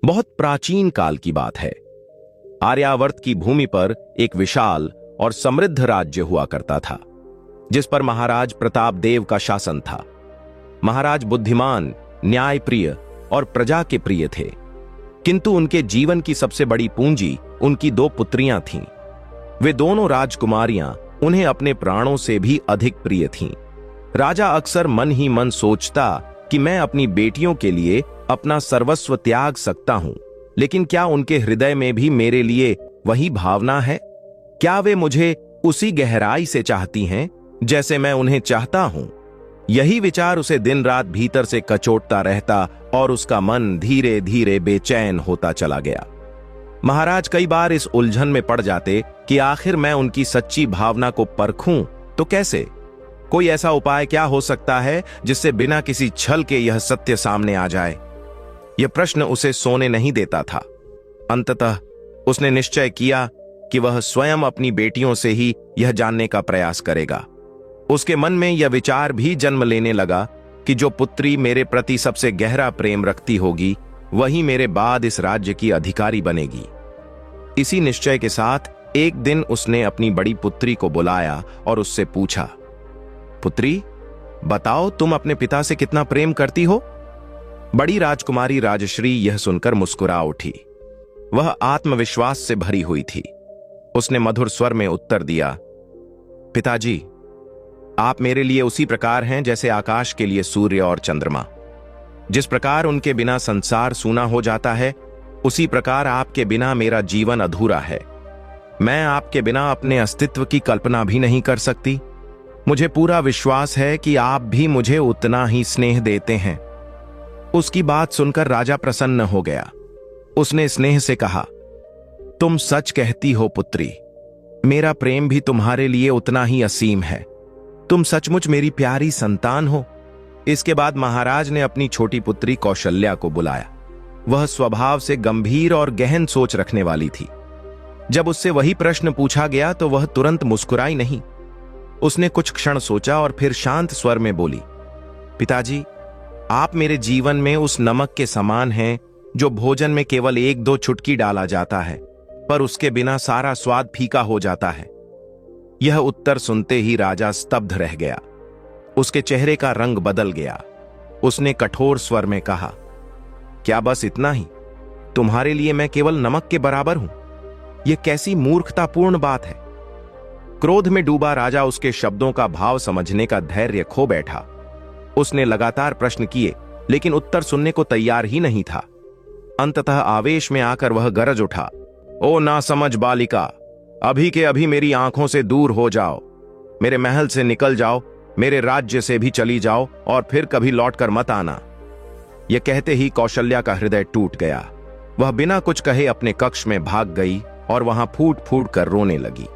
बहुत प्राचीन काल की बात है। आर्यावर्त की भूमि पर एक विशाल और समृद्ध राज्य हुआ करता था, जिस पर महाराज प्रताप देव का शासन था। महाराज बुद्धिमान, न्यायप्रिय और प्रजा के प्रिय थे, किंतु उनके जीवन की सबसे बड़ी पूंजी उनकी दो पुत्रियां थीं। वे दोनों राजकुमारियां उन्हें अपने प्राणों से भी अधिक प्रिय थीं। राजा अक्सर मन ही मन सोचता कि मैं अपनी बेटियों के लिए अपना सर्वस्व त्याग सकता हूं, लेकिन क्या उनके हृदय में भी मेरे लिए वही भावना है? क्या वे मुझे उसी गहराई से चाहती हैं जैसे मैं उन्हें चाहता हूं? यही विचार उसे दिन रात भीतर से कचोटता रहता और उसका मन धीरे धीरे बेचैन होता चला गया। महाराज कई बार इस उलझन में पड़ जाते कि आखिर मैं उनकी सच्ची भावना को परखूं तो कैसे? कोई ऐसा उपाय क्या हो सकता है जिससे बिना किसी छल के यह सत्य सामने आ जाए? यह प्रश्न उसे सोने नहीं देता था। अंततः उसने निश्चय किया कि वह स्वयं अपनी बेटियों से ही यह जानने का प्रयास करेगा। उसके मन में यह विचार भी जन्म लेने लगा कि जो पुत्री मेरे प्रति सबसे गहरा प्रेम रखती होगी, वही मेरे बाद इस राज्य की अधिकारी बनेगी। इसी निश्चय के साथ एक दिन उसने अपनी बड़ी पुत्री को बुलाया और उससे पूछा, पुत्री, बताओ तुम अपने पिता से कितना प्रेम करती हो? बड़ी राजकुमारी राजश्री यह सुनकर मुस्कुरा उठी। वह आत्मविश्वास से भरी हुई थी। उसने मधुर स्वर में उत्तर दिया, पिताजी, आप मेरे लिए उसी प्रकार हैं जैसे आकाश के लिए सूर्य और चंद्रमा। जिस प्रकार उनके बिना संसार सूना हो जाता है, उसी प्रकार आपके बिना मेरा जीवन अधूरा है। मैं आपके बिना अपने अस्तित्व की कल्पना भी नहीं कर सकती। मुझे पूरा विश्वास है कि आप भी मुझे उतना ही स्नेह देते हैं। उसकी बात सुनकर राजा प्रसन्न हो गया। उसने स्नेह से कहा, तुम सच कहती हो पुत्री, मेरा प्रेम भी तुम्हारे लिए उतना ही असीम है। तुम सचमुच मेरी प्यारी संतान हो। इसके बाद महाराज ने अपनी छोटी पुत्री कौशल्या को बुलाया। वह स्वभाव से गंभीर और गहन सोच रखने वाली थी। जब उससे वही प्रश्न पूछा गया तो वह तुरंत मुस्कुराई नहीं। उसने कुछ क्षण सोचा और फिर शांत स्वर में बोली, पिताजी, आप मेरे जीवन में उस नमक के समान हैं जो भोजन में केवल एक दो चुटकी डाला जाता है, पर उसके बिना सारा स्वाद फीका हो जाता है। यह उत्तर सुनते ही राजा स्तब्ध रह गया। उसके चेहरे का रंग बदल गया। उसने कठोर स्वर में कहा, क्या बस इतना ही? तुम्हारे लिए मैं केवल नमक के बराबर हूं? यह कैसी मूर्खतापूर्ण बात है। क्रोध में डूबा राजा उसके शब्दों का भाव समझने का धैर्य खो बैठा। उसने लगातार प्रश्न किए, लेकिन उत्तर सुनने को तैयार ही नहीं था। अंततः आवेश में आकर वह गरज उठा, ओ नासमझ बालिका, अभी के अभी मेरी आंखों से दूर हो जाओ। मेरे महल से निकल जाओ, मेरे राज्य से भी चली जाओ और फिर कभी लौटकर मत आना। यह कहते ही कौशल्या का हृदय टूट गया। वह बिना कुछ कहे अपने कक्ष में भाग गई और वहां फूट फूट कर रोने लगी।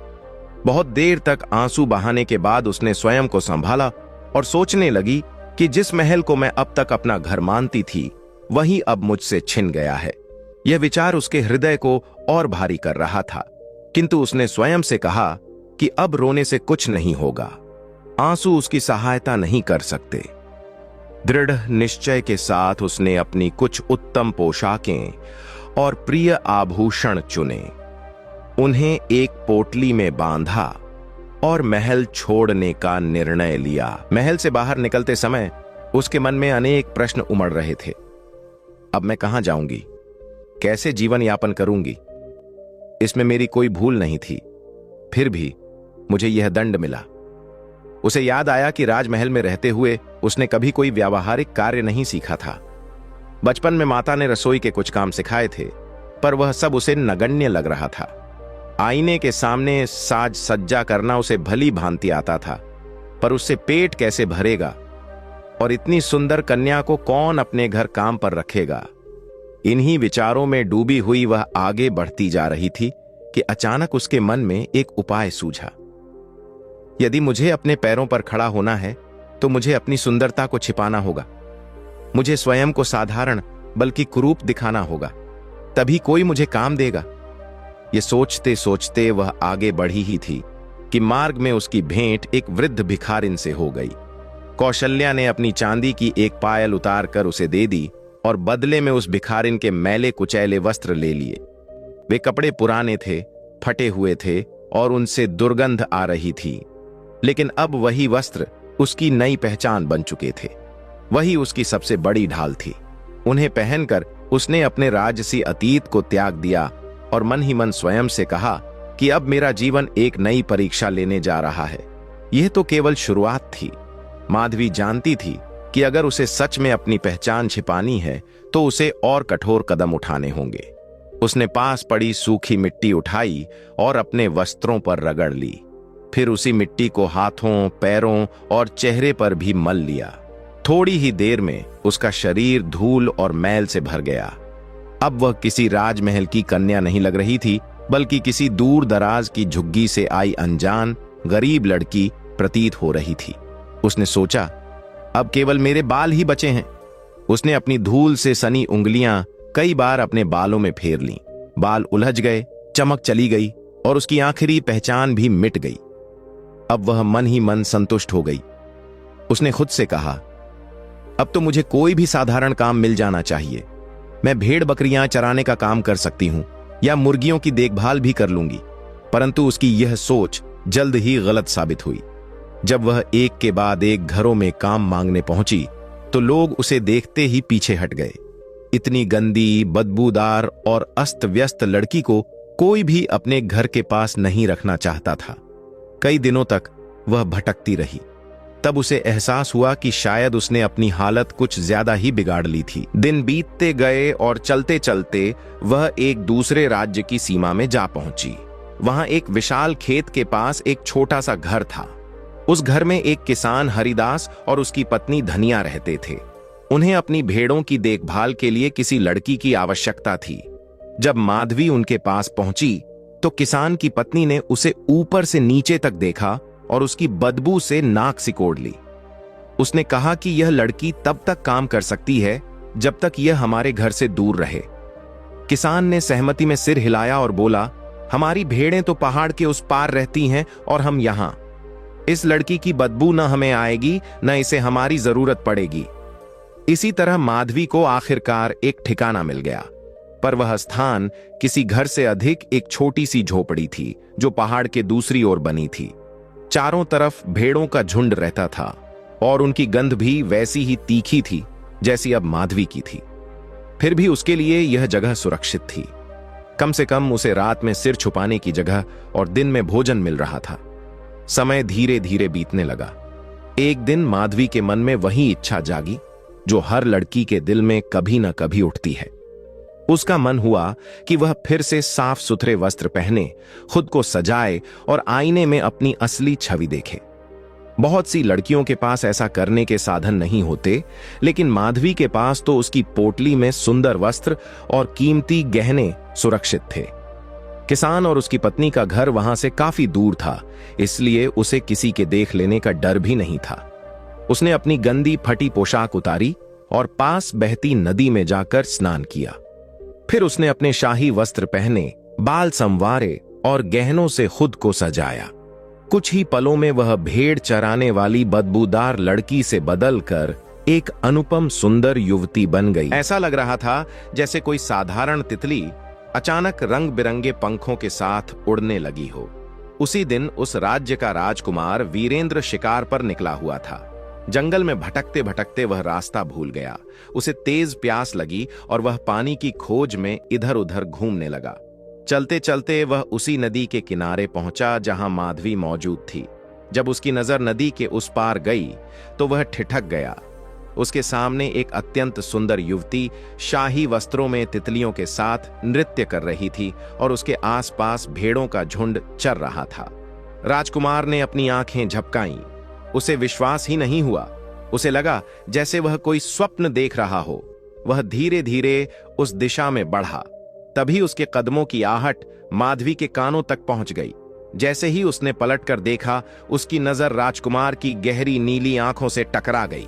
बहुत देर तक आंसू बहाने के बाद उसने स्वयं को संभाला और सोचने लगी कि जिस महल को मैं अब तक अपना घर मानती थी, वही अब मुझसे छिन गया है। यह विचार उसके हृदय को और भारी कर रहा था, किंतु उसने स्वयं से कहा कि अब रोने से कुछ नहीं होगा। आंसू उसकी सहायता नहीं कर सकते। दृढ़ निश्चय के साथ उसने अपनी कुछ उत्तम पोशाकें और प्रिय आभूषण चुने, उन्हें एक पोटली में बांधा और महल छोड़ने का निर्णय लिया। महल से बाहर निकलते समय उसके मन में अनेक प्रश्न उमड़ रहे थे। अब मैं कहां जाऊंगी? कैसे जीवन यापन करूंगी? इसमें मेरी कोई भूल नहीं थी, फिर भी मुझे यह दंड मिला। उसे याद आया कि राजमहल में रहते हुए उसने कभी कोई व्यावहारिक कार्य नहीं सीखा था। बचपन में माता ने रसोई के कुछ काम सिखाए थे, पर वह सब उसे नगण्य लग रहा था। आईने के सामने साज सज्जा करना उसे भली भांति आता था, पर उससे पेट कैसे भरेगा और इतनी सुंदर कन्या को कौन अपने घर काम पर रखेगा? इन्हीं विचारों में डूबी हुई वह आगे बढ़ती जा रही थी कि अचानक उसके मन में एक उपाय सूझा। यदि मुझे अपने पैरों पर खड़ा होना है तो मुझे अपनी सुंदरता को छिपाना होगा। मुझे स्वयं को साधारण बल्कि कुरूप दिखाना होगा, तभी कोई मुझे काम देगा। ये सोचते सोचते वह आगे बढ़ी ही थी कि मार्ग में उसकी भेंट एक वृद्ध भिखारिन से हो गई। कौशल्या ने अपनी चांदी की एक पायल उतार कर उसे दे दी और बदले में उस भिखारिन के मैले कुचैले वस्त्र ले लिए। वे कपड़े पुराने थे, फटे हुए थे और उनसे दुर्गंध आ रही थी, लेकिन अब वही वस्त्र उसकी नई पहचान बन चुके थे। वही उसकी सबसे बड़ी ढाल थी। उन्हें पहनकर उसने अपने राजसी अतीत को त्याग दिया और मन ही मन स्वयं से कहा कि अब मेरा जीवन एक नई परीक्षा लेने जा रहा है। यह तो केवल शुरुआत थी। माधवी जानती थी कि अगर उसे सच में अपनी पहचान छिपानी है तो उसे और कठोर कदम उठाने होंगे। उसने पास पड़ी सूखी मिट्टी उठाई और अपने वस्त्रों पर रगड़ ली। फिर उसी मिट्टी को हाथों, पैरों और चेहरे पर भी मल लिया। थोड़ी ही देर में उसका शरीर धूल और मैल से भर गया। अब वह किसी राजमहल की कन्या नहीं लग रही थी, बल्कि किसी दूर दराज की झुग्गी से आई अनजान गरीब लड़की प्रतीत हो रही थी। उसने सोचा, अब केवल मेरे बाल ही बचे हैं। उसने अपनी धूल से सनी उंगलियां कई बार अपने बालों में फेर लीं। बाल उलझ गए, चमक चली गई और उसकी आखिरी पहचान भी मिट गई। अब वह मन ही मन संतुष्ट हो गई। उसने खुद से कहा, अब तो मुझे कोई भी साधारण काम मिल जाना चाहिए। मैं भेड़ बकरियां चराने का काम कर सकती हूं या मुर्गियों की देखभाल भी कर लूंगी। परंतु उसकी यह सोच जल्द ही गलत साबित हुई। जब वह एक के बाद एक घरों में काम मांगने पहुंची तो लोग उसे देखते ही पीछे हट गए। इतनी गंदी, बदबूदार और अस्त व्यस्त लड़की को कोई भी अपने घर के पास नहीं रखना चाहता था। कई दिनों तक वह भटकती रही। तब उसे एहसास हुआ कि शायद उसने अपनी हालत कुछ ज्यादा ही बिगाड़ ली थी। दिन बीतते गए और चलते चलते वह एक दूसरे राज्य की सीमा में जा पहुंची। वहां एक विशाल खेत के पास एक छोटा सा घर था। उस घर में एक किसान हरिदास और उसकी पत्नी धनिया रहते थे। उन्हें अपनी भेड़ों की देखभाल के लिए किसी लड़की की आवश्यकता थी। जब माधवी उनके पास पहुंची तो किसान की पत्नी ने उसे ऊपर से नीचे तक देखा और उसकी बदबू से नाक सिकोड़ ली। उसने कहा कि यह लड़की तब तक काम कर सकती है जब तक यह हमारे घर से दूर रहे। किसान ने सहमति में सिर हिलाया और बोला, हमारी भेड़ें तो पहाड़ के उस पार रहती हैं और हम यहां। इस लड़की की बदबू न हमें आएगी, न इसे हमारी जरूरत पड़ेगी। इसी तरह माधवी को आखिरकार एक ठिकाना मिल गया, पर वह स्थान किसी घर से अधिक एक छोटी सी झोपड़ी थी जो पहाड़ के दूसरी ओर बनी थी। चारों तरफ भेड़ों का झुंड रहता था और उनकी गंध भी वैसी ही तीखी थी जैसी अब माधवी की थी। फिर भी उसके लिए यह जगह सुरक्षित थी। कम से कम उसे रात में सिर छुपाने की जगह और दिन में भोजन मिल रहा था। समय धीरे धीरे बीतने लगा। एक दिन माधवी के मन में वही इच्छा जागी जो हर लड़की के दिल में कभी न कभी उठती है। उसका मन हुआ कि वह फिर से साफ सुथरे वस्त्र पहने, खुद को सजाए और आईने में अपनी असली छवि देखे। बहुत सी लड़कियों के पास ऐसा करने के साधन नहीं होते, लेकिन माधवी के पास तो उसकी पोटली में सुंदर वस्त्र और कीमती गहने सुरक्षित थे। किसान और उसकी पत्नी का घर वहां से काफी दूर था, इसलिए उसे किसी के देख लेने का डर भी नहीं था। उसने अपनी गंदी फटी पोशाक उतारी और पास बहती नदी में जाकर स्नान किया। फिर उसने अपने शाही वस्त्र पहने, बाल संवारे और गहनों से खुद को सजाया। कुछ ही पलों में वह भेड़ चराने वाली बदबूदार लड़की से बदलकर एक अनुपम सुंदर युवती बन गई। ऐसा लग रहा था जैसे कोई साधारण तितली अचानक रंग बिरंगे पंखों के साथ उड़ने लगी हो। उसी दिन उस राज्य का राजकुमार वीरेंद्र शिकार पर निकला हुआ था। जंगल में भटकते भटकते वह रास्ता भूल गया। उसे तेज प्यास लगी और वह पानी की खोज में इधर उधर घूमने लगा। चलते चलते वह उसी नदी के किनारे पहुंचा जहां माधवी मौजूद थी। जब उसकी नजर नदी के उस पार गई तो वह ठिठक गया। उसके सामने एक अत्यंत सुंदर युवती शाही वस्त्रों में तितलियों के साथ नृत्य कर रही थी और उसके आसपास भेड़ों का झुंड चर रहा था। राजकुमार ने अपनी आंखें झपकाईं। उसे विश्वास ही नहीं हुआ। उसे लगा जैसे वह कोई स्वप्न देख रहा हो। वह धीरे धीरे उस दिशा में बढ़ा। तभी उसके कदमों की आहट माधवी के कानों तक पहुंच गई। जैसे ही उसने पलटकर देखा, उसकी नजर राजकुमार की गहरी नीली आंखों से टकरा गई।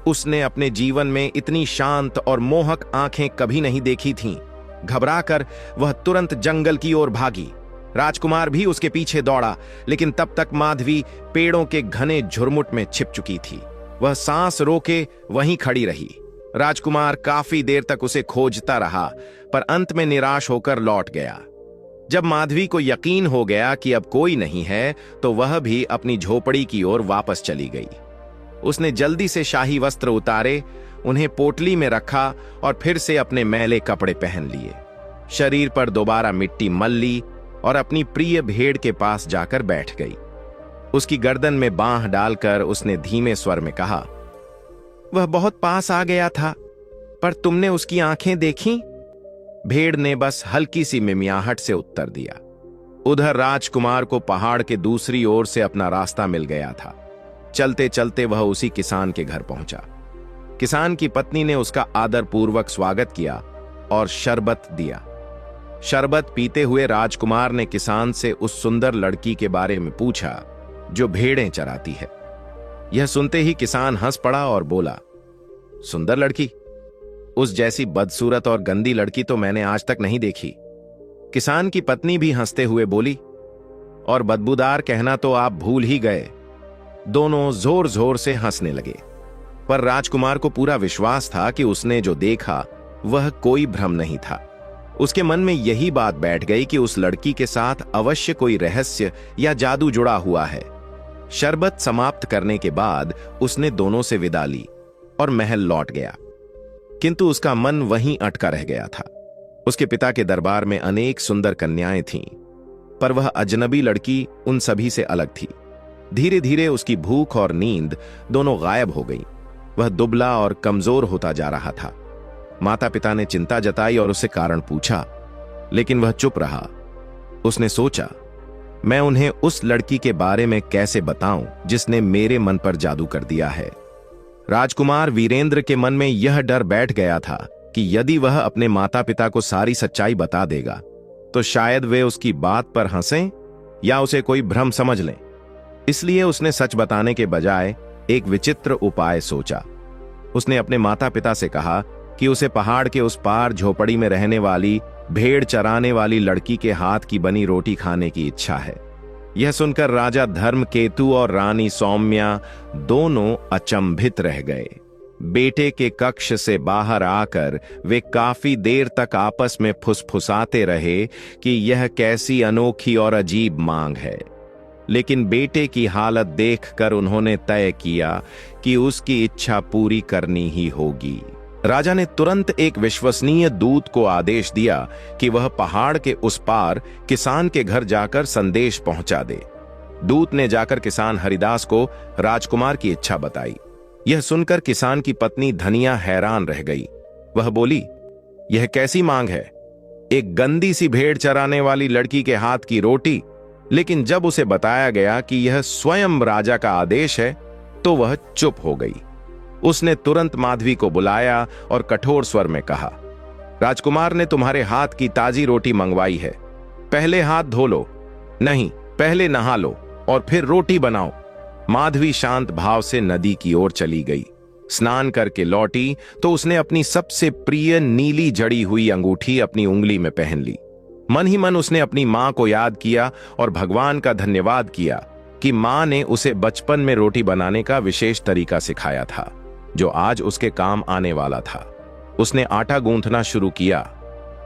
उसने अपने जीवन में इतनी शांत और मोहक आंखें कभी नहीं देखी थीं। घबराकर वह तुरंत जंगल की ओर भागी। राजकुमार भी उसके पीछे दौड़ा, लेकिन तब तक माधवी पेड़ों के घने झुरमुट में छिप चुकी थी। वह सांस रोके वहीं खड़ी रही। राजकुमार काफी देर तक उसे खोजता रहा, पर अंत में निराश होकर लौट गया। जब माधवी को यकीन हो गया कि अब कोई नहीं है, तो वह भी अपनी झोपड़ी की ओर वापस चली गई। उसने जल्दी से शाही वस्त्र उतारे, उन्हें पोटली में रखा और फिर से अपने मैले कपड़े पहन लिए। शरीर पर दोबारा मिट्टी मल ली और अपनी प्रिय भेड़ के पास जाकर बैठ गई। उसकी गर्दन में बांह डालकर उसने धीमे स्वर में कहा, वह बहुत पास आ गया था, पर तुमने उसकी आंखें देखी? भेड़ ने बस हल्की सी मिमियाहट से उत्तर दिया। उधर राजकुमार को पहाड़ के दूसरी ओर से अपना रास्ता मिल गया था। चलते चलते वह उसी किसान के घर पहुंचा। किसान की पत्नी ने उसका आदरपूर्वक स्वागत किया और शरबत दिया। शरबत पीते हुए राजकुमार ने किसान से उस सुंदर लड़की के बारे में पूछा जो भेड़ें चराती है। यह सुनते ही किसान हंस पड़ा और बोला, सुंदर लड़की? उस जैसी बदसूरत और गंदी लड़की तो मैंने आज तक नहीं देखी। किसान की पत्नी भी हंसते हुए बोली, और बदबूदार कहना तो आप भूल ही गए। दोनों जोर जोर से हंसने लगे, पर राजकुमार को पूरा विश्वास था कि उसने जो देखा वह कोई भ्रम नहीं था। उसके मन में यही बात बैठ गई कि उस लड़की के साथ अवश्य कोई रहस्य या जादू जुड़ा हुआ है। शरबत समाप्त करने के बाद उसने दोनों से विदा ली और महल लौट गया, किंतु उसका मन वहीं अटका रह गया था। उसके पिता के दरबार में अनेक सुंदर कन्याएं थीं, पर वह अजनबी लड़की उन सभी से अलग थी। धीरे धीरे उसकी भूख और नींद दोनों गायब हो गईं। वह दुबला और कमजोर होता जा रहा था। माता पिता ने चिंता जताई और उससे कारण पूछा, लेकिन वह चुप रहा। उसने सोचा, मैं उन्हें उस लड़की के बारे में कैसे बताऊं जिसने मेरे मन पर जादू कर दिया है। राजकुमार वीरेंद्र के मन में यह डर बैठ गया था कि यदि वह अपने माता पिता को सारी सच्चाई बता देगा तो शायद वे उसकी बात पर हंसें या उसे कोई भ्रम समझ लें। इसलिए उसने सच बताने के बजाय एक विचित्र उपाय सोचा। उसने अपने माता पिता से कहा कि उसे पहाड़ के उस पार झोपड़ी में रहने वाली भेड़ चराने वाली लड़की के हाथ की बनी रोटी खाने की इच्छा है। यह सुनकर राजा धर्मकेतु और रानी सौम्या दोनों अचंभित रह गए। बेटे के कक्ष से बाहर आकर वे काफी देर तक आपस में फुसफुसाते रहे कि यह कैसी अनोखी और अजीब मांग है। लेकिन बेटे की हालत देखकर उन्होंने तय किया कि उसकी इच्छा पूरी करनी ही होगी। राजा ने तुरंत एक विश्वसनीय दूत को आदेश दिया कि वह पहाड़ के उस पार किसान के घर जाकर संदेश पहुंचा दे। दूत ने जाकर किसान हरिदास को राजकुमार की इच्छा बताई। यह सुनकर किसान की पत्नी धनिया हैरान रह गई। वह बोली, यह कैसी मांग है? एक गंदी सी भेड़ चराने वाली लड़की के हाथ की रोटी। लेकिन जब उसे बताया गया कि यह स्वयं राजा का आदेश है तो वह चुप हो गई। उसने तुरंत माधवी को बुलाया और कठोर स्वर में कहा, राजकुमार ने तुम्हारे हाथ की ताजी रोटी मंगवाई है। पहले हाथ धो लो, नहीं पहले नहा लो और फिर रोटी बनाओ। माधवी शांत भाव से नदी की ओर चली गई। स्नान करके लौटी तो उसने अपनी सबसे प्रिय नीली जड़ी हुई अंगूठी अपनी उंगली में पहन ली। मन ही मन उसने अपनी मां को याद किया और भगवान का धन्यवाद किया कि मां ने उसे बचपन में रोटी बनाने का विशेष तरीका सिखाया था, जो आज उसके काम आने वाला था। उसने आटा गूंथना शुरू किया।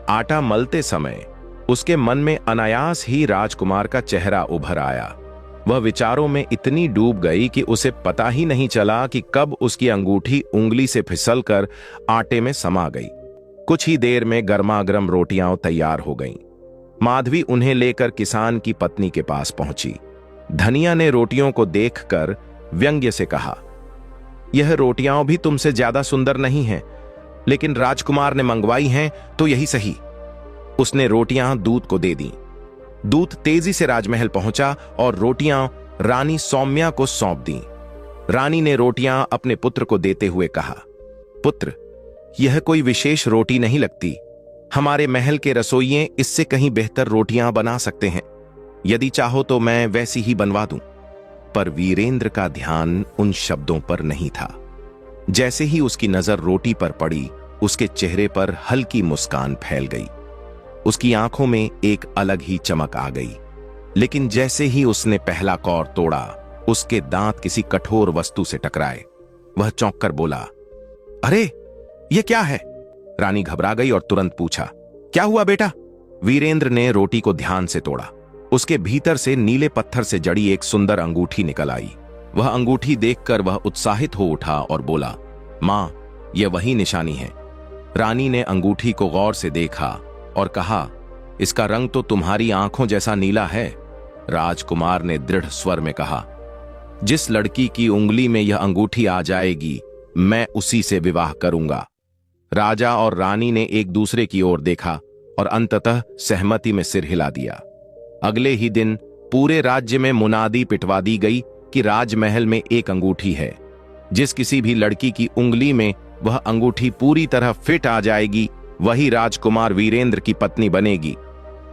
आटा मलते समय उसके मन में अनायास ही राजकुमार का चेहरा उभर आया। वह विचारों में इतनी डूब गई कि उसे पता ही नहीं चला कि कब उसकी अंगूठी उंगली से फिसलकर आटे में समा गई। कुछ ही देर में गर्मागर्म रोटियां तैयार हो गईं। माधवी उन्हें लेकर किसान की पत्नी के पास पहुंची। धनिया ने रोटियों को देखकर व्यंग्य से कहा, यह रोटियां भी तुमसे ज्यादा सुंदर नहीं हैं, लेकिन राजकुमार ने मंगवाई हैं तो यही सही। उसने रोटियां दूत को दे दी। दूत तेजी से राजमहल पहुंचा और रोटियां रानी सौम्या को सौंप दी। रानी ने रोटियां अपने पुत्र को देते हुए कहा, पुत्र, यह कोई विशेष रोटी नहीं लगती। हमारे महल के रसोइये इससे कहीं बेहतर रोटियां बना सकते हैं। यदि चाहो तो मैं वैसी ही बनवा दूं। पर वीरेंद्र का ध्यान उन शब्दों पर नहीं था। जैसे ही उसकी नजर रोटी पर पड़ी, उसके चेहरे पर हल्की मुस्कान फैल गई। उसकी आंखों में एक अलग ही चमक आ गई। लेकिन जैसे ही उसने पहला कौर तोड़ा, उसके दांत किसी कठोर वस्तु से टकराए। वह चौंक कर बोला, अरे यह क्या है? रानी घबरा गई और तुरंत पूछा, क्या हुआ बेटा? वीरेंद्र ने रोटी को ध्यान से तोड़ा। उसके भीतर से नीले पत्थर से जड़ी एक सुंदर अंगूठी निकल आई। वह अंगूठी देखकर वह उत्साहित हो उठा और बोला, मां, यह वही निशानी है। रानी ने अंगूठी को गौर से देखा और कहा, इसका रंग तो तुम्हारी आंखों जैसा नीला है। राजकुमार ने दृढ़ स्वर में कहा, जिस लड़की की उंगली में यह अंगूठी आ जाएगी, मैं उसी से विवाह करूंगा। राजा और रानी ने एक दूसरे की ओर देखा और अंततः सहमति में सिर हिला दिया। अगले ही दिन पूरे राज्य में मुनादी पिटवा दी गई कि राजमहल में एक अंगूठी है। जिस किसी भी लड़की की उंगली में वह अंगूठी पूरी तरह फिट आ जाएगी, वही राजकुमार वीरेंद्र की पत्नी बनेगी।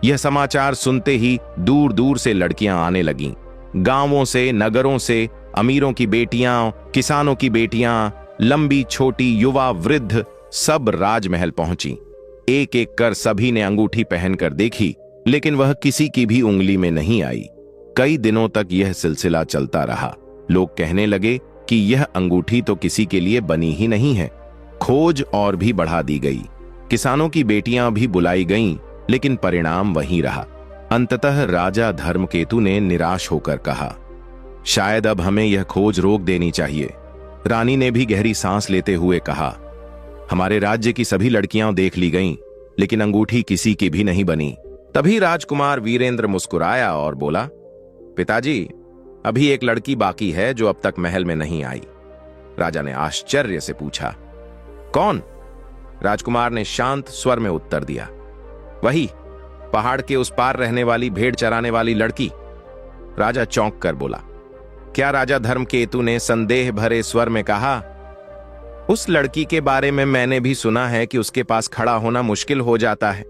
यह समाचार सुनते ही दूर दूर से लड़कियां आने लगीं। गांवों से, नगरों से, अमीरों की बेटियां, किसानों की बेटियां, लंबी छोटी, युवा वृद्ध, सब राजमहल पहुंची। एक एक कर सभी ने अंगूठी पहनकर देखी, लेकिन वह किसी की भी उंगली में नहीं आई। कई दिनों तक यह सिलसिला चलता रहा। लोग कहने लगे कि यह अंगूठी तो किसी के लिए बनी ही नहीं है। खोज और भी बढ़ा दी गई। किसानों की बेटियां भी बुलाई गईं, लेकिन परिणाम वही रहा। अंततः राजा धर्मकेतु ने निराश होकर कहा, शायद अब हमें यह खोज रोक देनी चाहिए। रानी ने भी गहरी सांस लेते हुए कहा, हमारे राज्य की सभी लड़कियां देख ली गईं, लेकिन अंगूठी किसी की भी नहीं बनी। तभी राजकुमार वीरेंद्र मुस्कुराया और बोला, पिताजी, अभी एक लड़की बाकी है जो अब तक महल में नहीं आई। राजा ने आश्चर्य से पूछा, कौन? राजकुमार ने शांत स्वर में उत्तर दिया, वही पहाड़ के उस पार रहने वाली भेड़ चराने वाली लड़की। राजा चौंक कर बोला, क्या? राजा धर्मकेतु ने संदेह भरे स्वर में कहा, उस लड़की के बारे में मैंने भी सुना है कि उसके पास खड़ा होना मुश्किल हो जाता है।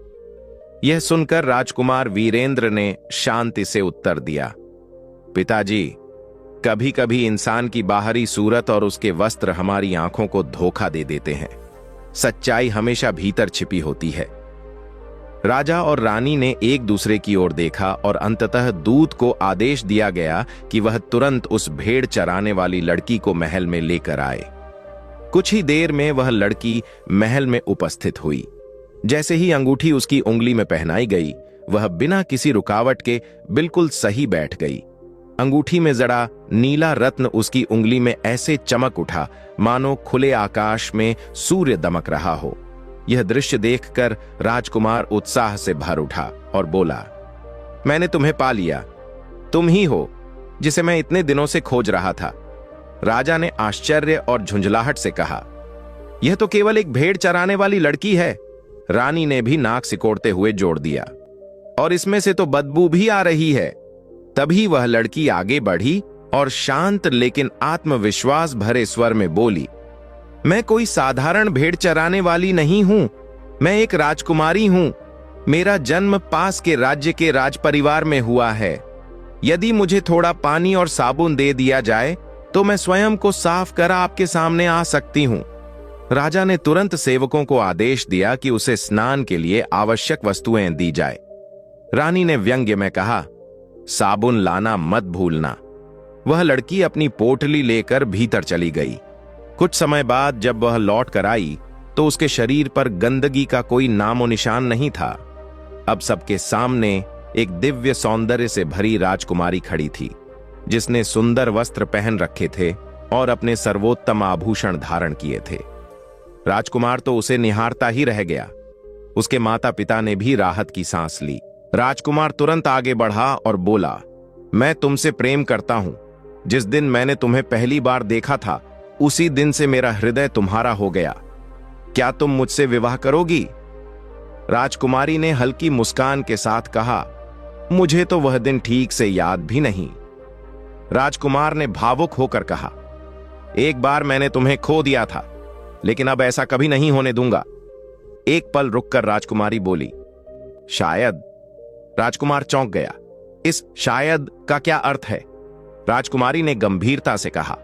यह सुनकर राजकुमार वीरेंद्र ने शांति से उत्तर दिया, पिताजी, कभी कभी इंसान की बाहरी सूरत और उसके वस्त्र हमारी आंखों को धोखा दे देते हैं। सच्चाई हमेशा भीतर छिपी होती है। राजा और रानी ने एक दूसरे की ओर देखा और अंततः दूत को आदेश दिया गया कि वह तुरंत उस भेड़ चराने वाली लड़की को महल में लेकर आए। कुछ ही देर में वह लड़की महल में उपस्थित हुई। जैसे ही अंगूठी उसकी उंगली में पहनाई गई, वह बिना किसी रुकावट के बिल्कुल सही बैठ गई। अंगूठी में जड़ा नीला रत्न उसकी उंगली में ऐसे चमक उठा मानो खुले आकाश में सूर्य दमक रहा हो। यह दृश्य देखकर राजकुमार उत्साह से भर उठा और बोला, मैंने तुम्हें पा लिया। तुम ही हो जिसे मैं इतने दिनों से खोज रहा था। राजा ने आश्चर्य और झुंझलाहट से कहा, यह तो केवल एक भेड़ चराने वाली लड़की है। रानी ने भी नाक सिकोड़ते हुए जोड़ दिया, और इसमें से तो बदबू भी आ रही है। तभी वह लड़की आगे बढ़ी और शांत लेकिन आत्मविश्वास भरे स्वर में बोली, मैं कोई साधारण भेड़ चराने वाली नहीं हूं। मैं एक राजकुमारी हूं। मेरा जन्म पास के राज्य के राजपरिवार में हुआ है। यदि मुझे थोड़ा पानी और साबुन दे दिया जाए तो मैं स्वयं को साफ कर आपके सामने आ सकती हूं। राजा ने तुरंत सेवकों को आदेश दिया कि उसे स्नान के लिए आवश्यक वस्तुएं दी जाए। रानी ने व्यंग्य में कहा, साबुन लाना मत भूलना। वह लड़की अपनी पोटली लेकर भीतर चली गई। कुछ समय बाद जब वह लौट कर आई तो उसके शरीर पर गंदगी का कोई नामो निशान नहीं था। अब सबके सामने एक दिव्य सौंदर्य से भरी राजकुमारी खड़ी थी, जिसने सुंदर वस्त्र पहन रखे थे और अपने सर्वोत्तम आभूषण धारण किए थे। राजकुमार तो उसे निहारता ही रह गया। उसके माता पिता ने भी राहत की सांस ली। राजकुमार तुरंत आगे बढ़ा और बोला, मैं तुमसे प्रेम करता हूं। जिस दिन मैंने तुम्हें पहली बार देखा था, उसी दिन से मेरा हृदय तुम्हारा हो गया। क्या तुम मुझसे विवाह करोगी? राजकुमारी ने हल्की मुस्कान के साथ कहा, मुझे तो वह दिन ठीक से याद भी नहीं। राजकुमार ने भावुक होकर कहा, एक बार मैंने तुम्हें खो दिया था, लेकिन अब ऐसा कभी नहीं होने दूंगा। एक पल रुककर राजकुमारी बोली, शायद। राजकुमार चौंक गया। इस शायद का क्या अर्थ है? राजकुमारी ने गंभीरता से कहा,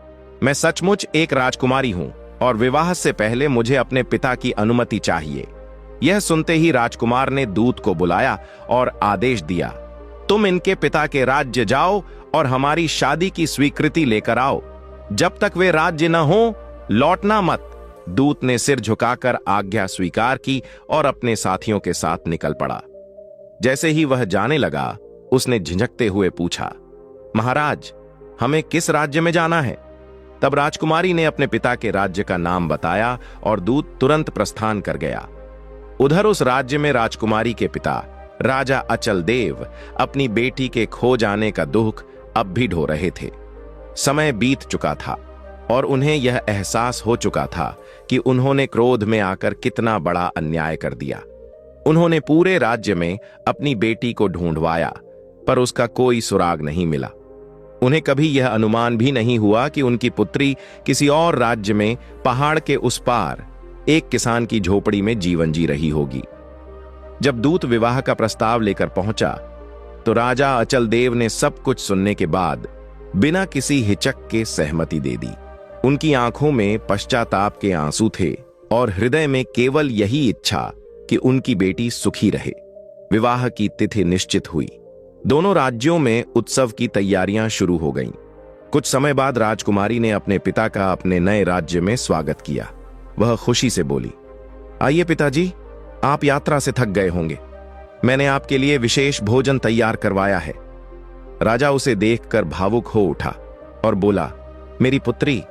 मैं सचमुच एक राजकुमारी हूं और विवाह से पहले मुझे अपने पिता की अनुमति चाहिए। यह सुनते ही राजकुमार ने दूत को बुलाया और आदेश दिया, तुम इनके पिता के राज्य जाओ और हमारी शादी की स्वीकृति लेकर आओ। जब तक वे राज्य न हो, लौटना मत। दूत ने सिर झुकाकर आज्ञा स्वीकार की और अपने साथियों के साथ निकल पड़ा। जैसे ही वह जाने लगा, उसने झिझकते हुए पूछा, महाराज, हमें किस राज्य में जाना है? तब राजकुमारी ने अपने पिता के राज्य का नाम बताया और दूत तुरंत प्रस्थान कर गया। उधर उस राज्य में राजकुमारी के पिता राजा अचल देव अपनी बेटी के खो जाने का दुख अब भी ढो रहे थे। समय बीत चुका था और उन्हें यह एहसास हो चुका था कि उन्होंने क्रोध में आकर कितना बड़ा अन्याय कर दिया। उन्होंने पूरे राज्य में अपनी बेटी को ढूंढवाया, पर उसका कोई सुराग नहीं मिला। उन्हें कभी यह अनुमान भी नहीं हुआ कि उनकी पुत्री किसी और राज्य में पहाड़ के उस पार एक किसान की झोपड़ी में जीवन जी रही होगी। जब दूत विवाह का प्रस्ताव लेकर पहुंचा तो राजा अचल देव ने सब कुछ सुनने के बाद बिना किसी हिचक के सहमति दे दी। उनकी आंखों में पश्चाताप के आंसू थे और हृदय में केवल यही इच्छा कि उनकी बेटी सुखी रहे। विवाह की तिथि निश्चित हुई। दोनों राज्यों में उत्सव की तैयारियां शुरू हो गईं। कुछ समय बाद राजकुमारी ने अपने पिता का अपने नए राज्य में स्वागत किया। वह खुशी से बोली, आइए पिताजी, आप यात्रा से थक गए होंगे। मैंने आपके लिए विशेष भोजन तैयार करवाया है। राजा उसे देखकर भावुक हो उठा और बोला, मेरी पुत्री,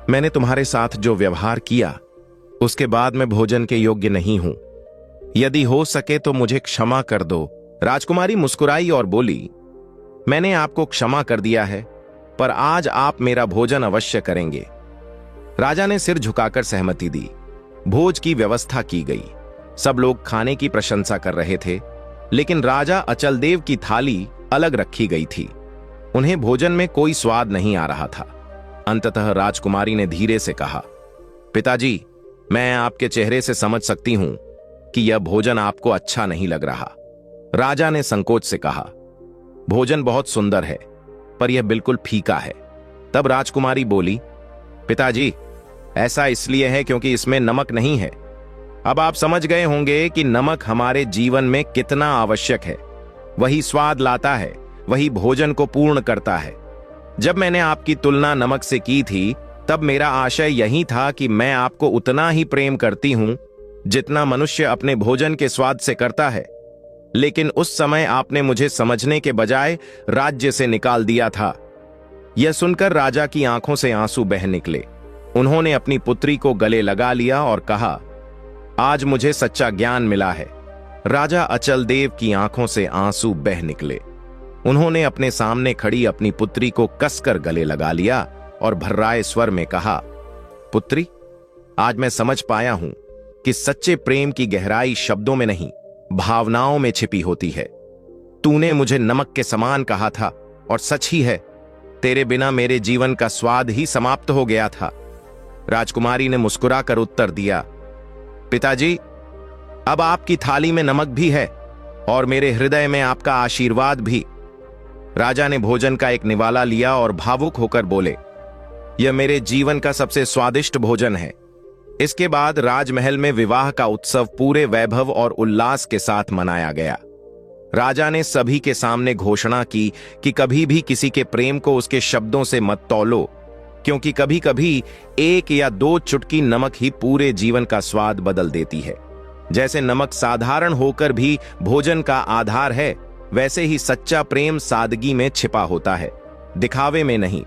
मैंने तुम्हारे साथ जो व्यवहार किया उसके बाद मैं भोजन के योग्य नहीं हूं। यदि हो सके तो मुझे क्षमा कर दो। राजकुमारी मुस्कुराई और बोली, मैंने आपको क्षमा कर दिया है, पर आज आप मेरा भोजन अवश्य करेंगे। राजा ने सिर झुकाकर सहमति दी। भोज की व्यवस्था की गई। सब लोग खाने की प्रशंसा कर रहे थे, लेकिन राजा अचल देव की थाली अलग रखी गई थी। उन्हें भोजन में कोई स्वाद नहीं आ रहा था। अंततः राजकुमारी ने धीरे से कहा, पिताजी, मैं आपके चेहरे से समझ सकती हूं कि यह भोजन आपको अच्छा नहीं लग रहा। राजा ने संकोच से कहा, भोजन बहुत सुंदर है, पर यह बिल्कुल फीका है। तब राजकुमारी बोली, पिताजी, ऐसा इसलिए है क्योंकि इसमें नमक नहीं है। अब आप समझ गए होंगे कि नमक हमारे जीवन में कितना आवश्यक है। वही स्वाद लाता है, वही भोजन को पूर्ण करता है। जब मैंने आपकी तुलना नमक से की थी, तब मेरा आशय यही था कि मैं आपको उतना ही प्रेम करती हूं जितना मनुष्य अपने भोजन के स्वाद से करता है। लेकिन उस समय आपने मुझे समझने के बजाय राज्य से निकाल दिया था। यह सुनकर राजा की आंखों से आंसू बह निकले। उन्होंने अपनी पुत्री को गले लगा लिया और कहा, आज मुझे सच्चा ज्ञान मिला है। राजा अचल देव की आंखों से आंसू बह निकले। उन्होंने अपने सामने खड़ी अपनी पुत्री को कसकर गले लगा लिया और भर्राए स्वर में कहा, पुत्री, आज मैं समझ पाया हूं कि सच्चे प्रेम की गहराई शब्दों में नहीं, भावनाओं में छिपी होती है। तूने मुझे नमक के समान कहा था और सच ही है, तेरे बिना मेरे जीवन का स्वाद ही समाप्त हो गया था। राजकुमारी ने मुस्कुराकर उत्तर दिया, पिताजी, अब आपकी थाली में नमक भी है और मेरे हृदय में आपका आशीर्वाद भी। राजा ने भोजन का एक निवाला लिया और भावुक होकर बोले, यह मेरे जीवन का सबसे स्वादिष्ट भोजन है। इसके बाद राजमहल में विवाह का उत्सव पूरे वैभव और उल्लास के साथ मनाया गया। राजा ने सभी के सामने घोषणा की कि कभी भी किसी के प्रेम को उसके शब्दों से मत तौलो, क्योंकि कभी कभी एक या दो चुटकी नमक ही पूरे जीवन का स्वाद बदल देती है। जैसे नमक साधारण होकर भी भोजन का आधार है, वैसे ही सच्चा प्रेम सादगी में छिपा होता है, दिखावे में नहीं।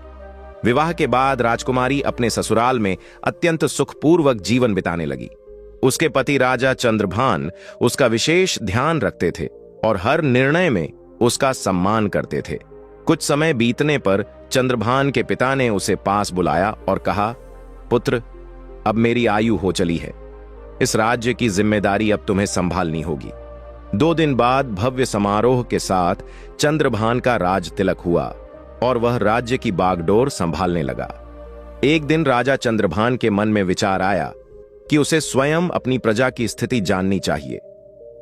विवाह के बाद राजकुमारी अपने ससुराल में अत्यंत सुखपूर्वक जीवन बिताने लगी। उसके पति राजा चंद्रभान उसका विशेष ध्यान रखते थे और हर निर्णय में उसका सम्मान करते थे। कुछ समय बीतने पर चंद्रभान के पिता ने उसे पास बुलाया और कहा, पुत्र, अब मेरी आयु हो चली है। इस राज्य की जिम्मेदारी अब तुम्हें संभालनी होगी। 2 दिन बाद भव्य समारोह के साथ चंद्रभान का राज तिलक हुआ और वह राज्य की बागडोर संभालने लगा। एक दिन राजा चंद्रभान के मन में विचार आया कि उसे स्वयं अपनी प्रजा की स्थिति जाननी चाहिए।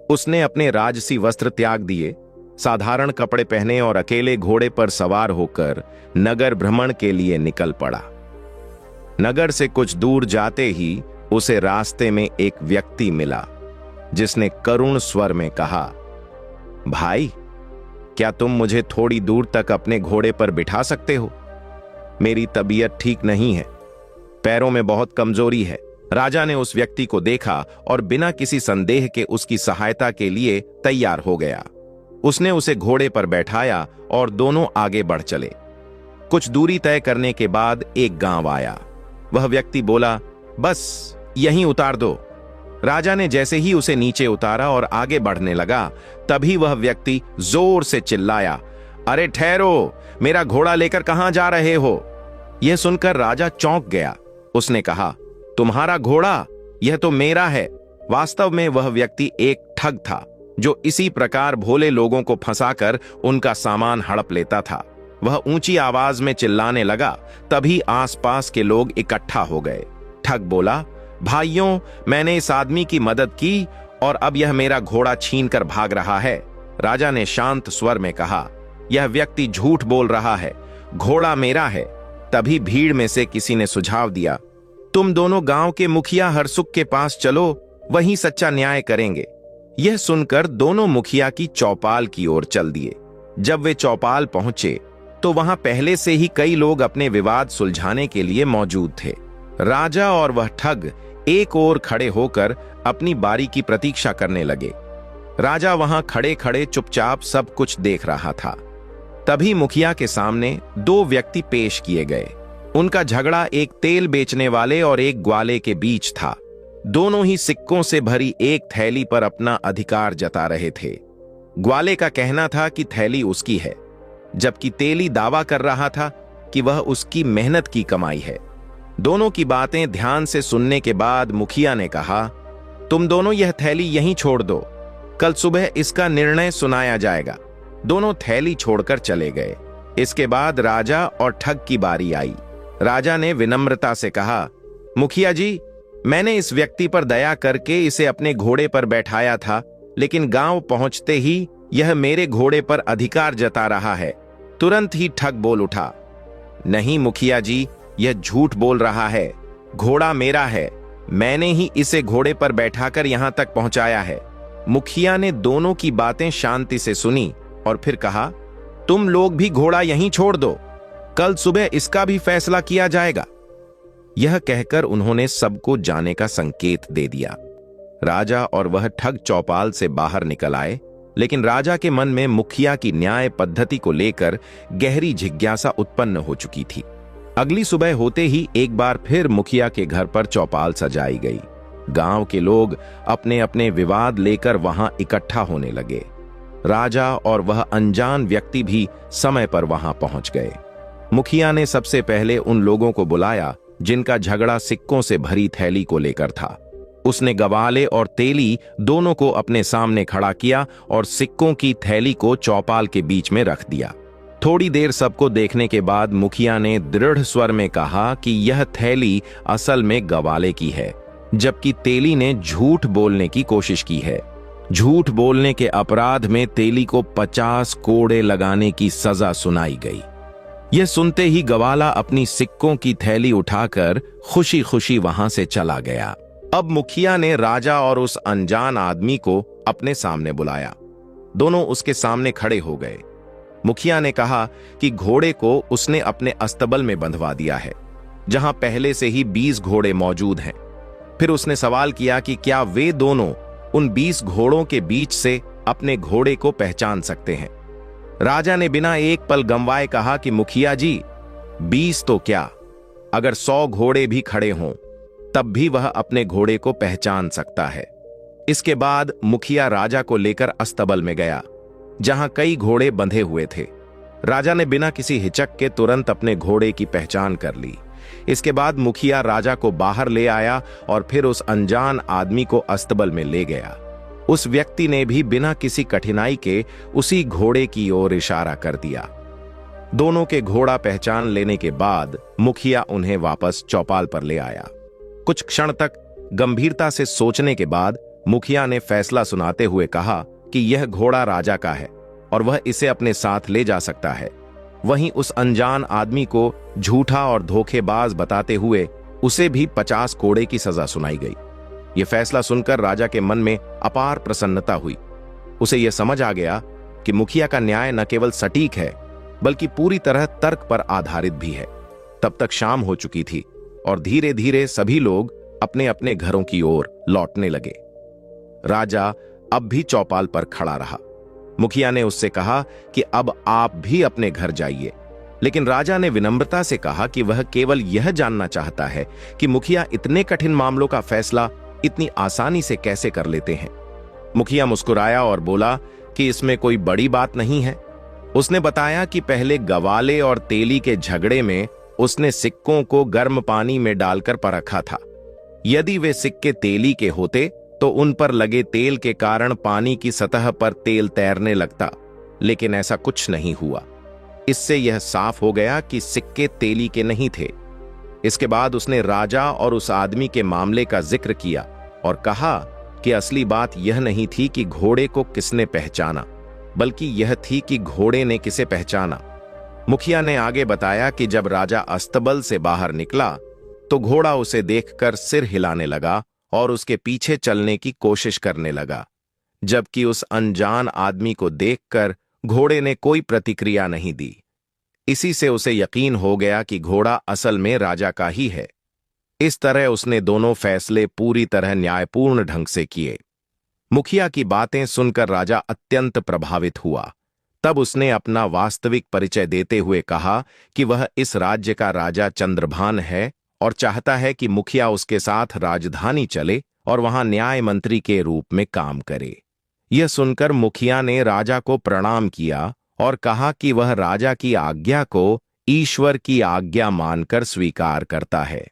उसने अपने राजसी वस्त्र त्याग दिए, साधारण कपड़े पहने और अकेले घोड़े पर सवार होकर नगर भ्रमण के लिए निकल पड़ा। नगर से कुछ दूर जाते ही उसे रास्ते में एक व्यक्ति मिला, जिसने करुण स्वर में कहा, भाई, क्या तुम मुझे थोड़ी दूर तक अपने घोड़े पर बिठा सकते हो? मेरी तबीयत ठीक नहीं है, पैरों में बहुत कमजोरी है राजा ने उस व्यक्ति को देखा और बिना किसी संदेह के उसकी सहायता के लिए तैयार हो गया। उसने उसे घोड़े पर बैठाया और दोनों आगे बढ़ चले। कुछ दूरी तय करने के बाद एक गांव आया। वह व्यक्ति बोला, बस यहीं उतार दो। राजा ने जैसे ही उसे नीचे उतारा और आगे बढ़ने लगा, तभी वह व्यक्ति जोर से चिल्लाया, अरे ठहरो, मेरा घोड़ा लेकर कहां जा रहे हो? यह सुनकर राजा चौंक गया। उसने कहा, तुम्हारा घोड़ा? यह तो मेरा है। वास्तव में वह व्यक्ति एक ठग था जो इसी प्रकार भोले लोगों को फंसाकर उनका सामान हड़प लेता था। वह ऊंची आवाज में चिल्लाने लगा, तभी आसपास के लोग इकट्ठा हो गए। ठग बोला, भाइयों, मैंने इस आदमी की मदद की और अब यह मेरा घोड़ा छीनकर भाग रहा है। राजा ने शांत स्वर में कहा, यह व्यक्ति झूठ बोल रहा है, घोड़ा मेरा है। तभी भीड़ में से किसी ने सुझाव दिया, तुम दोनों गांव के मुखिया हरसुख के पास चलो, वहीं सच्चा न्याय करेंगे। यह सुनकर दोनों मुखिया की चौपाल की ओर चल दिए। जब वे चौपाल पहुंचे तो वहां पहले से ही कई लोग अपने विवाद सुलझाने के लिए मौजूद थे। राजा और वह ठग एक ओर खड़े होकर अपनी बारी की प्रतीक्षा करने लगे। राजा वहां खड़े खड़े चुपचाप सब कुछ देख रहा था। तभी मुखिया के सामने दो व्यक्ति पेश किए गए। उनका झगड़ा एक तेल बेचने वाले और एक ग्वाले के बीच था। दोनों ही सिक्कों से भरी एक थैली पर अपना अधिकार जता रहे थे। ग्वाले का कहना था कि थैली उसकी है, जबकि तेली दावा कर रहा था कि वह उसकी मेहनत की कमाई है। दोनों की बातें ध्यान से सुनने के बाद मुखिया ने कहा, तुम दोनों यह थैली यहीं छोड़ दो, कल सुबह इसका निर्णय सुनाया जाएगा। दोनों थैली छोड़कर चले गए। इसके बाद राजा और ठग की बारी आई। राजा ने विनम्रता से कहा, मुखिया जी, मैंने इस व्यक्ति पर दया करके इसे अपने घोड़े पर बैठाया था, लेकिन गांव पहुंचते ही यह मेरे घोड़े पर अधिकार जता रहा है। तुरंत ही ठग बोल उठा, नहीं मुखिया जी, यह झूठ बोल रहा है, घोड़ा मेरा है, मैंने ही इसे घोड़े पर बैठाकर यहां तक पहुंचाया है। मुखिया ने दोनों की बातें शांति से सुनी और फिर कहा, तुम लोग भी घोड़ा यहीं छोड़ दो, कल सुबह इसका भी फैसला किया जाएगा। यह कहकर उन्होंने सबको जाने का संकेत दे दिया। राजा और वह ठग चौपाल से बाहर निकल आए, लेकिन राजा के मन में मुखिया की न्याय पद्धति को लेकर गहरी जिज्ञासा उत्पन्न हो चुकी थी। अगली सुबह होते ही एक बार फिर मुखिया के घर पर चौपाल सजाई गई। गांव के लोग अपने अपने विवाद लेकर वहां इकट्ठा होने लगे। राजा और वह अनजान व्यक्ति भी समय पर वहां पहुंच गए। मुखिया ने सबसे पहले उन लोगों को बुलाया जिनका झगड़ा सिक्कों से भरी थैली को लेकर था। उसने गवाले और तेली दोनों को अपने सामने खड़ा किया और सिक्कों की थैली को चौपाल के बीच में रख दिया। थोड़ी देर सबको देखने के बाद मुखिया ने दृढ़ स्वर में कहा कि यह थैली असल में गवाले की है, जबकि तेली ने झूठ बोलने की कोशिश की है। झूठ बोलने के अपराध में तेली को 50 कोड़े लगाने की सजा सुनाई गई। यह सुनते ही गवाला अपनी सिक्कों की थैली उठाकर खुशी खुशी वहां से चला गया। अब मुखिया ने राजा और उस अनजान आदमी को अपने सामने बुलाया। दोनों उसके सामने खड़े हो गए। मुखिया ने कहा कि घोड़े को उसने अपने अस्तबल में बंधवा दिया है, जहां पहले से ही 20 घोड़े मौजूद हैं। फिर उसने सवाल किया कि क्या वे दोनों उन 20 घोड़ों के बीच से अपने घोड़े को पहचान सकते हैं। राजा ने बिना एक पल गंवाए कहा कि मुखिया जी, 20 तो क्या, अगर 100 घोड़े भी खड़े हों तब भी वह अपने घोड़े को पहचान सकता है। इसके बाद मुखिया राजा को लेकर अस्तबल में गया, जहां कई घोड़े बंधे हुए थे। राजा ने बिना किसी हिचक के तुरंत अपने घोड़े की पहचान कर ली। इसके बाद मुखिया राजा को बाहर ले आया और फिर उस अनजान आदमी को अस्तबल में ले गया। उस व्यक्ति ने भी बिना किसी कठिनाई के उसी घोड़े की ओर इशारा कर दिया। दोनों के घोड़ा पहचान लेने के बाद मुखिया उन्हें वापस चौपाल पर ले आया। कुछ क्षण तक गंभीरता से सोचने के बाद मुखिया ने फैसला सुनाते हुए कहा कि यह घोड़ा राजा का है और वह इसे अपने साथ ले जा सकता है। वहीं उस अनजान आदमी को झूठा और धोखेबाज बताते हुए उसे भी 50 कोड़े की सजा सुनाई गई। यह फैसला सुनकर राजा के मन में अपार प्रसन्नता हुई। उसे यह समझ आ गया कि मुखिया का न्याय न केवल सटीक है बल्कि पूरी तरह तर्क पर आधारित भी है। तब तक शाम हो चुकी थी और धीरे धीरे सभी लोग अपने अपने घरों की ओर लौटने लगे। राजा अब भी चौपाल पर खड़ा रहा। मुखिया ने उससे कहा कि अब आप भी अपने घर जाइए, लेकिन राजा ने विनम्रता से कहा कि वह केवल यह जानना चाहता है कि मुखिया इतने कठिन मामलों का फैसला इतनी आसानी से कैसे कर लेते हैं। मुखिया मुस्कुराया और बोला कि इसमें कोई बड़ी बात नहीं है। उसने बताया कि पहले गवाले और तेली के झगड़े में उसने सिक्कों को गर्म पानी में डालकर परखा था। यदि वे सिक्के तेली के होते तो उन पर लगे तेल के कारण पानी की सतह पर तेल तैरने लगता, लेकिन ऐसा कुछ नहीं हुआ। इससे यह साफ हो गया कि सिक्के तेली के नहीं थे। इसके बाद उसने राजा और उस आदमी के मामले का जिक्र किया और कहा कि असली बात यह नहीं थी कि घोड़े को किसने पहचाना, बल्कि यह थी कि घोड़े ने किसे पहचाना। मुखिया ने आगे बताया कि जब राजा अस्तबल से बाहर निकला तो घोड़ा उसे देखकर सिर हिलाने लगा और उसके पीछे चलने की कोशिश करने लगा, जबकि उस अनजान आदमी को देखकर घोड़े ने कोई प्रतिक्रिया नहीं दी। इसी से उसे यकीन हो गया कि घोड़ा असल में राजा का ही है। इस तरह उसने दोनों फैसले पूरी तरह न्यायपूर्ण ढंग से किए। मुखिया की बातें सुनकर राजा अत्यंत प्रभावित हुआ। तब उसने अपना वास्तविक परिचय देते हुए कहा कि वह इस राज्य का राजा चंद्रभान है और चाहता है कि मुखिया उसके साथ राजधानी चले और वहां न्याय मंत्री के रूप में काम करे। यह सुनकर मुखिया ने राजा को प्रणाम किया और कहा कि वह राजा की आज्ञा को ईश्वर की आज्ञा मानकर स्वीकार करता है।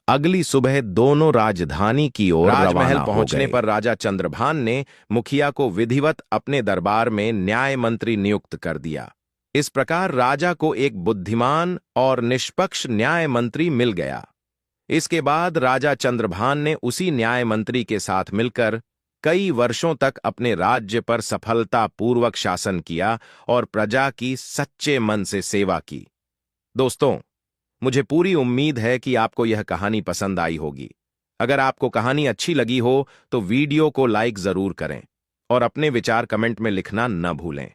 अगली सुबह दोनों राजधानी की ओर राजमहल पहुंचने पर राजा चंद्रभान ने मुखिया को विधिवत अपने दरबार में न्याय मंत्री नियुक्त कर दिया। इस प्रकार राजा को एक बुद्धिमान और निष्पक्ष न्याय मंत्री मिल गया। इसके बाद राजा चंद्रभान ने उसी न्याय मंत्री के साथ मिलकर कई वर्षों तक अपने राज्य पर सफलतापूर्वक शासन किया और प्रजा की सच्चे मन से सेवा की। दोस्तों, मुझे पूरी उम्मीद है कि आपको यह कहानी पसंद आई होगी। अगर आपको कहानी अच्छी लगी हो तो वीडियो को लाइक जरूर करें और अपने विचार कमेंट में लिखना न भूलें।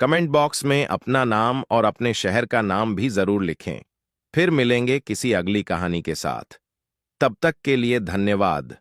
कमेंट बॉक्स में अपना नाम और अपने शहर का नाम भी जरूर लिखें। फिर मिलेंगे किसी अगली कहानी के साथ। तब तक के लिए धन्यवाद।